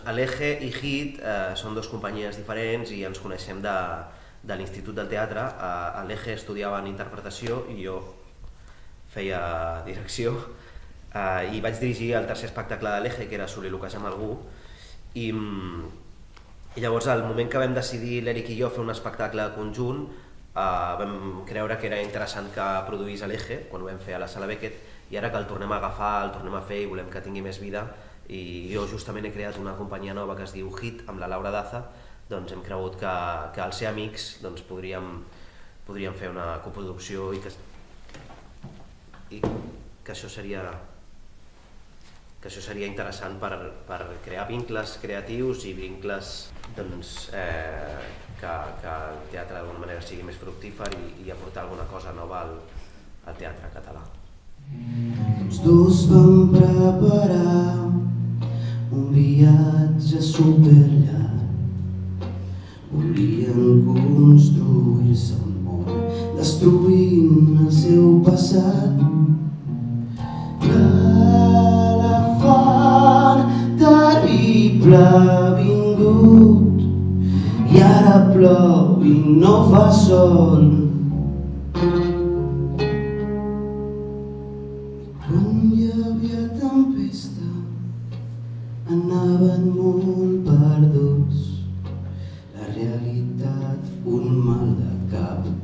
Aleje i HIT són dues companyies diferents i ens coneixem de l'Institut del Teatre. Aleje estudiava en interpretació i jo feia direcció i vaig dirigir el tercer espectacle d'Aleje, que era Soliloquejar amb algú, i llavors al moment que vam decidir l'Eric i jo fer un espectacle conjunt vam creure que era interessant que produís Aleje quan ho vam fer a la Sala Beckett, i ara que el tornem a agafar, el tornem a fer i volem que tingui més vida, i jo justament he creat una companyia nova que es diu HIT amb la Laura Daza, doncs hem cregut que al ser amics doncs podríem fer una coproducció i que això seria interessant per crear vincles creatius i vincles doncs, que el teatre d'alguna manera sigui més fructífer i aportar alguna cosa nova al teatre català. Tots dos vam preparar un viatge superllarg. Volien construir-se un món destruint el seu passat. L'elefant terrible ha vingut i ara plou i no fa sol. Quan hi havia tempesta anaven molt